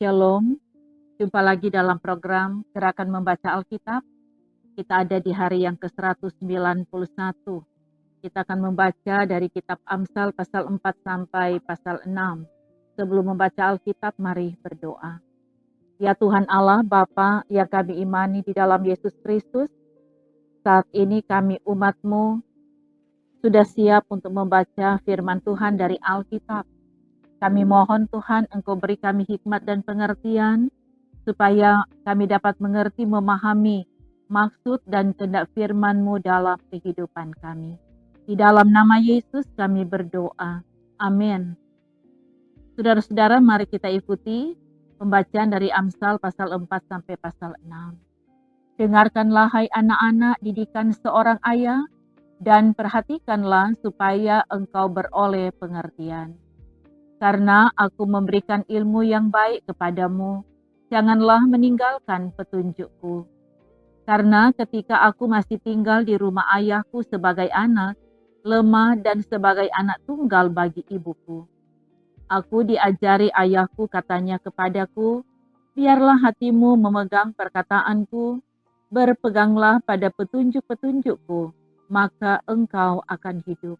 Shalom, jumpa lagi dalam program Gerakan Membaca Alkitab. Kita ada di hari yang ke-191. Kita akan membaca dari kitab Amsal pasal 4 sampai pasal 6. Sebelum membaca Alkitab, mari berdoa. Ya Tuhan Allah, Bapa yang kami imani di dalam Yesus Kristus, saat ini kami umat-Mu sudah siap untuk membaca firman Tuhan dari Alkitab. Kami mohon Tuhan Engkau beri kami hikmat dan pengertian, supaya kami dapat mengerti, memahami maksud dan kehendak firman-Mu dalam kehidupan kami. Di dalam nama Yesus kami berdoa. Amin. Saudara-saudara, mari kita ikuti pembacaan dari Amsal pasal 4 sampai pasal 6. Dengarkanlah hai anak-anak didikan seorang ayah, dan perhatikanlah supaya engkau beroleh pengertian. Karena aku memberikan ilmu yang baik kepadamu, janganlah meninggalkan petunjukku. Karena ketika aku masih tinggal di rumah ayahku sebagai anak, lemah dan sebagai anak tunggal bagi ibuku, aku diajari ayahku, katanya kepadaku, biarlah hatimu memegang perkataanku, berpeganglah pada petunjuk-petunjukku, maka engkau akan hidup.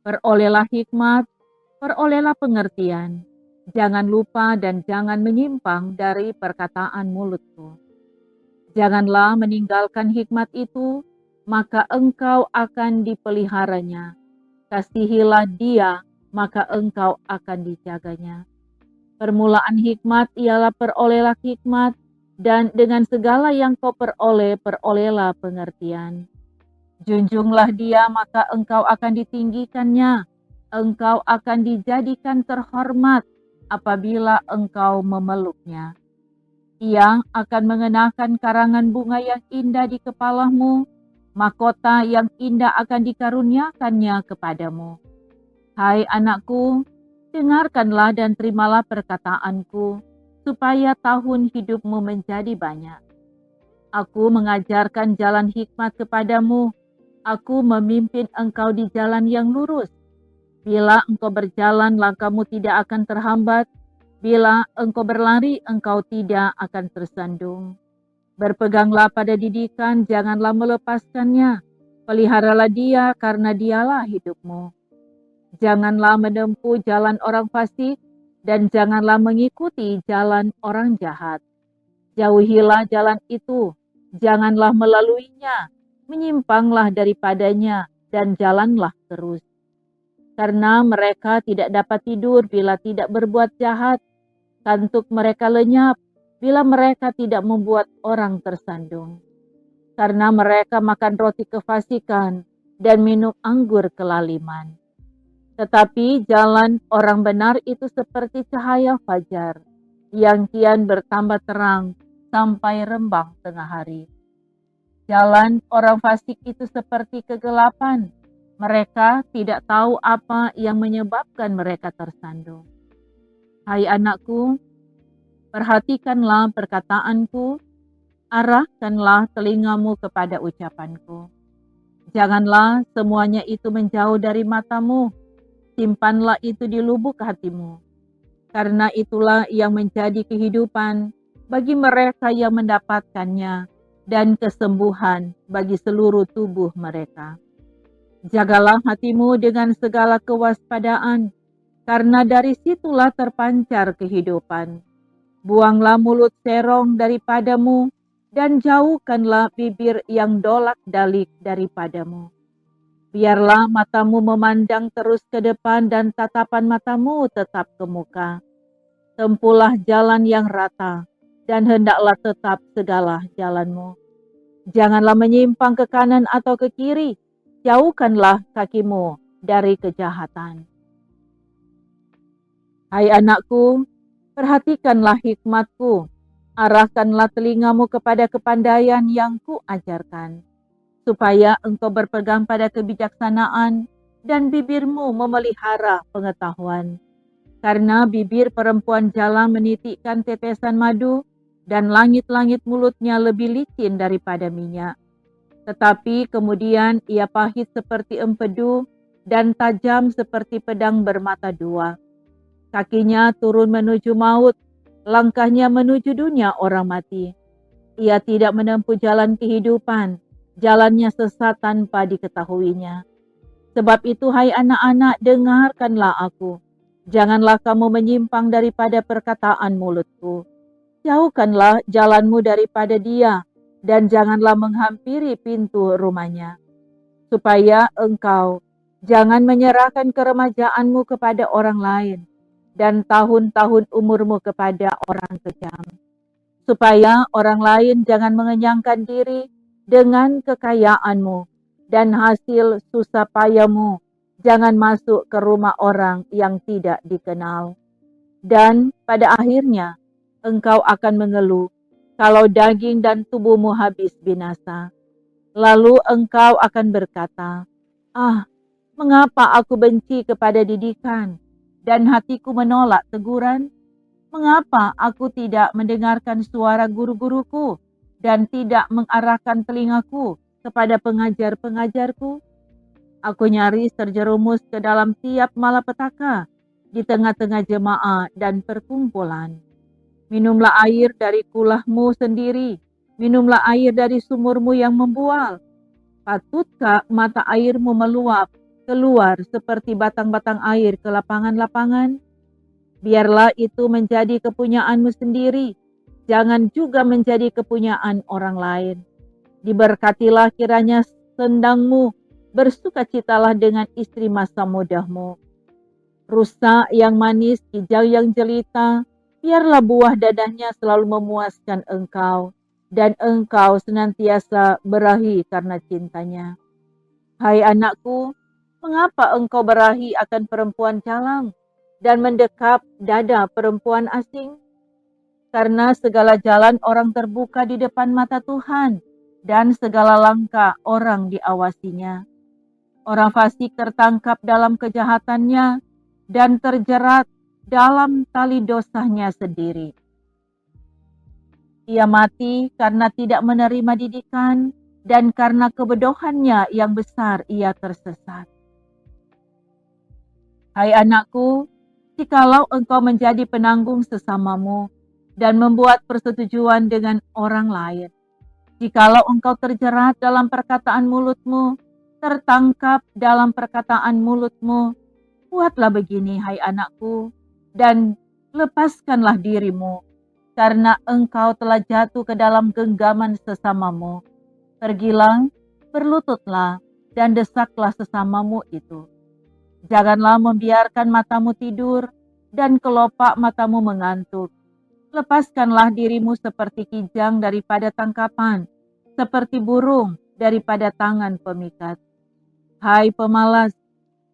Perolehlah hikmat, perolehlah pengertian, jangan lupa dan jangan menyimpang dari perkataan mulutku. Janganlah meninggalkan hikmat itu, maka engkau akan dipeliharanya. Kasihilah dia, maka engkau akan dijaganya. Permulaan hikmat ialah perolehlah hikmat, dan dengan segala yang kau peroleh, perolehlah pengertian. Junjunglah dia, maka engkau akan ditinggikannya. Engkau akan dijadikan terhormat apabila engkau memeluknya. Ia akan mengenakan karangan bunga yang indah di kepalamu, mahkota yang indah akan dikaruniakannya kepadamu. Hai anakku, dengarkanlah dan terimalah perkataanku, supaya tahun hidupmu menjadi banyak. Aku mengajarkan jalan hikmat kepadamu, aku memimpin engkau di jalan yang lurus. Bila engkau berjalan, langkahmu tidak akan terhambat. Bila engkau berlari, engkau tidak akan tersandung. Berpeganglah pada didikan, janganlah melepaskannya. Peliharalah dia, karena dialah hidupmu. Janganlah menempuh jalan orang fasik, dan janganlah mengikuti jalan orang jahat. Jauhilah jalan itu, janganlah melaluinya. Menyimpanglah daripadanya, dan jalanlah terus. Karena mereka tidak dapat tidur bila tidak berbuat jahat. Kantuk mereka lenyap bila mereka tidak membuat orang tersandung. Karena mereka makan roti kefasikan dan minum anggur kelaliman. Tetapi jalan orang benar itu seperti cahaya fajar, yang kian bertambah terang sampai rembang tengah hari. Jalan orang fasik itu seperti kegelapan. Mereka tidak tahu apa yang menyebabkan mereka tersandung. Hai anakku, perhatikanlah perkataanku, arahkanlah telingamu kepada ucapanku. Janganlah semuanya itu menjauh dari matamu, simpanlah itu di lubuk hatimu. Karena itulah yang menjadi kehidupan bagi mereka yang mendapatkannya dan kesembuhan bagi seluruh tubuh mereka. Jagalah hatimu dengan segala kewaspadaan, karena dari situlah terpancar kehidupan. Buanglah mulut serong daripadamu, dan jauhkanlah bibir yang dolak-dalik daripadamu. Biarlah matamu memandang terus ke depan, dan tatapan matamu tetap ke muka. Tempuhlah jalan yang rata, dan hendaklah tetap segala jalanmu. Janganlah menyimpang ke kanan atau ke kiri, jauhkanlah kakimu dari kejahatan. Hai anakku, perhatikanlah hikmatku, arahkanlah telingamu kepada kepandaian yang kuajarkan, supaya engkau berpegang pada kebijaksanaan dan bibirmu memelihara pengetahuan. Karena bibir perempuan jalan menitikkan tetesan madu, dan langit-langit mulutnya lebih licin daripada minyak. Tetapi kemudian ia pahit seperti empedu dan tajam seperti pedang bermata dua. Kakinya turun menuju maut, langkahnya menuju dunia orang mati. Ia tidak menempuh jalan kehidupan, jalannya sesat tanpa diketahuinya. Sebab itu, hai anak-anak, dengarkanlah aku. Janganlah kamu menyimpang daripada perkataan mulutku. Jauhkanlah jalanmu daripada dia, dan janganlah menghampiri pintu rumahnya. Supaya engkau jangan menyerahkan keremajaanmu kepada orang lain, dan tahun-tahun umurmu kepada orang kejam. Supaya orang lain jangan mengenyangkan diri dengan kekayaanmu, dan hasil susah payahmu jangan masuk ke rumah orang yang tidak dikenal. Dan pada akhirnya engkau akan mengeluh kalau daging dan tubuhmu habis binasa. Lalu engkau akan berkata, "Ah, mengapa aku benci kepada didikan dan hatiku menolak teguran? Mengapa aku tidak mendengarkan suara guru-guruku dan tidak mengarahkan telingaku kepada pengajar-pengajarku? Aku nyaris terjerumus ke dalam tiap malapetaka di tengah-tengah jemaah dan perkumpulan. Minumlah air dari kulahmu sendiri, minumlah air dari sumurmu yang membual. Patutkah mata airmu meluap keluar seperti batang-batang air ke lapangan-lapangan? Biarlah itu menjadi kepunyaanmu sendiri, jangan juga menjadi kepunyaan orang lain. Diberkatilah kiranya sendangmu, bersukacitalah dengan istri masa mudahmu. Rusa yang manis, hijau yang jelita, biarlah buah dadahnya selalu memuaskan engkau, dan engkau senantiasa berahi karena cintanya. Hai anakku, mengapa engkau berahi akan perempuan calang dan mendekap dada perempuan asing? Karena segala jalan orang terbuka di depan mata Tuhan, dan segala langkah orang diawasinya. Orang fasik tertangkap dalam kejahatannya dan terjerat dalam tali dosanya sendiri. Ia mati karena tidak menerima didikan, dan karena kebodohannya yang besar ia tersesat. Hai anakku, jikalau engkau menjadi penanggung sesamamu dan membuat persetujuan dengan orang lain, jikalau engkau terjerat dalam perkataan mulutmu, tertangkap dalam perkataan mulutmu, buatlah begini, hai anakku, dan lepaskanlah dirimu, karena engkau telah jatuh ke dalam genggaman sesamamu. Pergilah, berlututlah, dan desaklah sesamamu itu. Janganlah membiarkan matamu tidur, dan kelopak matamu mengantuk. Lepaskanlah dirimu seperti kijang daripada tangkapan, seperti burung daripada tangan pemikat. Hai pemalas,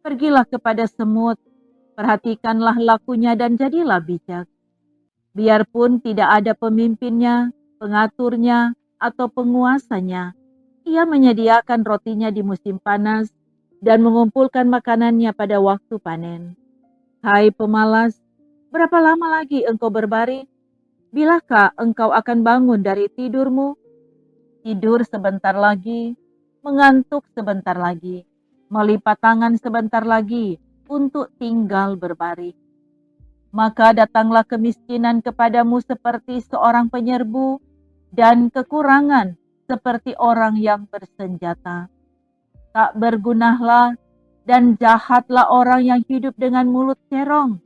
pergilah kepada semut, perhatikanlah lakunya dan jadilah bijak. Biarpun tidak ada pemimpinnya, pengaturnya, atau penguasanya, ia menyediakan rotinya di musim panas dan mengumpulkan makanannya pada waktu panen. Hai pemalas, berapa lama lagi engkau berbaring? Bilakah engkau akan bangun dari tidurmu? Tidur sebentar lagi, mengantuk sebentar lagi, melipat tangan sebentar lagi untuk tinggal berbaring. Maka datanglah kemiskinan kepadamu seperti seorang penyerbu, dan kekurangan seperti orang yang bersenjata. Tak bergunahlah dan jahatlah orang yang hidup dengan mulut cerong,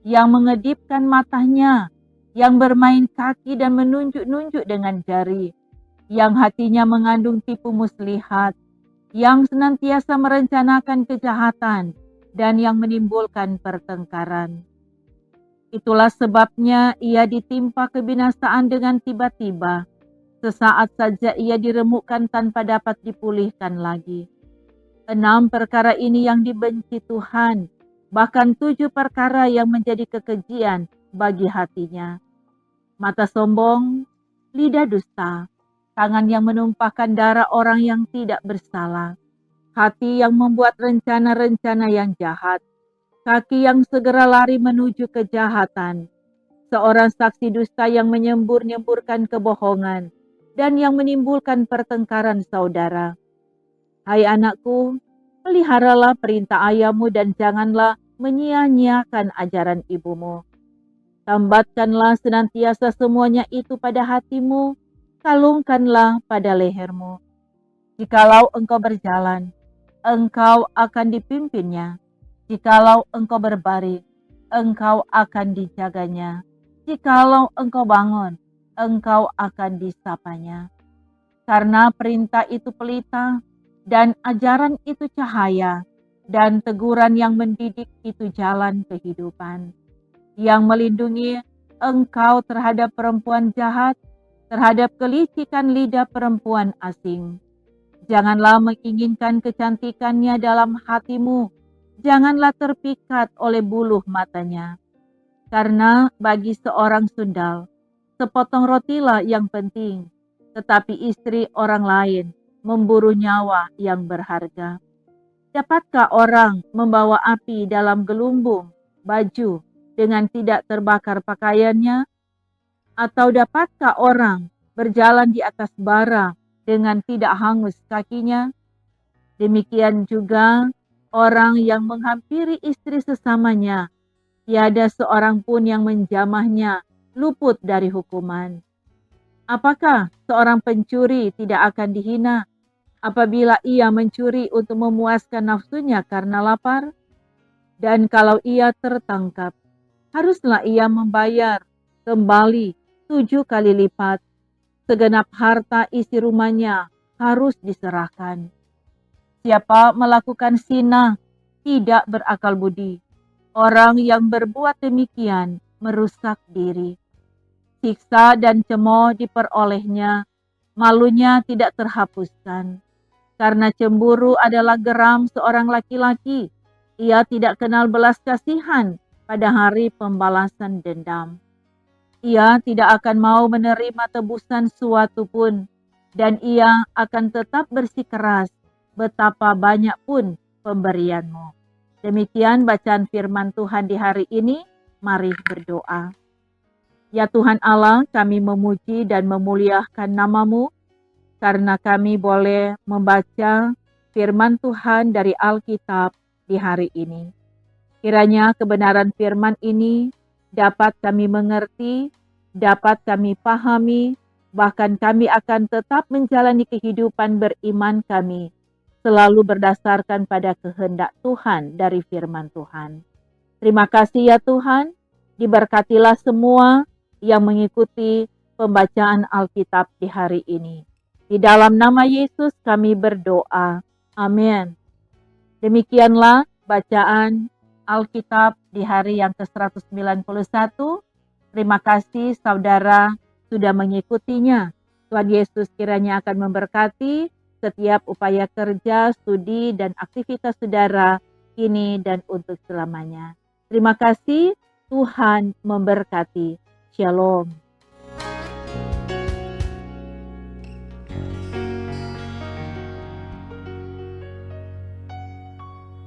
yang mengedipkan matanya, yang bermain kaki dan menunjuk-nunjuk dengan jari, yang hatinya mengandung tipu muslihat, yang senantiasa merencanakan kejahatan, dan yang menimbulkan pertengkaran. Itulah sebabnya ia ditimpa kebinasaan dengan tiba-tiba. Sesaat saja ia diremukkan tanpa dapat dipulihkan lagi. 6 perkara ini yang dibenci Tuhan, bahkan 7 perkara yang menjadi kekejian bagi hatinya. Mata sombong, lidah dusta, tangan yang menumpahkan darah orang yang tidak bersalah, hati yang membuat rencana-rencana yang jahat, kaki yang segera lari menuju kejahatan, seorang saksi dusta yang menyembur-nyemburkan kebohongan dan yang menimbulkan pertengkaran saudara. Hai anakku, peliharalah perintah ayahmu dan janganlah menyia-nyiakan ajaran ibumu. Tambatkanlah senantiasa semuanya itu pada hatimu, kalungkanlah pada lehermu. Jikalau engkau berjalan, engkau akan dipimpinnya. Jikalau engkau berbaring, engkau akan dijaganya. Jikalau engkau bangun, engkau akan disapanya. Karena perintah itu pelita, dan ajaran itu cahaya, dan teguran yang mendidik itu jalan kehidupan. Yang melindungi engkau terhadap perempuan jahat, terhadap kelicikan lidah perempuan asing. Janganlah menginginkan kecantikannya dalam hatimu, janganlah terpikat oleh buluh matanya. Karena bagi seorang sundal, sepotong rotilah yang penting, tetapi istri orang lain memburu nyawa yang berharga. Dapatkah orang membawa api dalam gelumbung baju dengan tidak terbakar pakaiannya? Atau dapatkah orang berjalan di atas bara dengan tidak hangus kakinya? Demikian juga orang yang menghampiri istri sesamanya, tiada seorang pun yang menjamahnya luput dari hukuman. Apakah seorang pencuri tidak akan dihina apabila ia mencuri untuk memuaskan nafsunya karena lapar? Dan kalau ia tertangkap, haruslah ia membayar kembali 7 kali lipat. Segenap harta isi rumahnya harus diserahkan. Siapa melakukan zina tidak berakal budi. Orang yang berbuat demikian merusak diri. Siksa dan cemooh diperolehnya, malunya tidak terhapuskan. Karena cemburu adalah geram seorang laki-laki, ia tidak kenal belas kasihan pada hari pembalasan dendam. Ia tidak akan mau menerima tebusan suatu pun, dan ia akan tetap bersikeras betapa banyak pun pemberianmu. Demikian bacaan firman Tuhan di hari ini, mari berdoa. Ya Tuhan Allah, kami memuji dan memuliakan nama-Mu, karena kami boleh membaca firman Tuhan dari Alkitab di hari ini. Kiranya kebenaran firman ini dapat kami mengerti, dapat kami pahami, bahkan kami akan tetap menjalani kehidupan beriman kami, selalu berdasarkan pada kehendak Tuhan dari firman Tuhan. Terima kasih ya Tuhan, diberkatilah semua yang mengikuti pembacaan Alkitab di hari ini. Di dalam nama Yesus kami berdoa. Amin. Demikianlah bacaan Alkitab di hari yang ke-191. Terima kasih saudara sudah mengikutinya. Tuhan Yesus kiranya akan memberkati setiap upaya kerja, studi, dan aktivitas saudara kini dan untuk selamanya. Terima kasih, Tuhan memberkati. Shalom.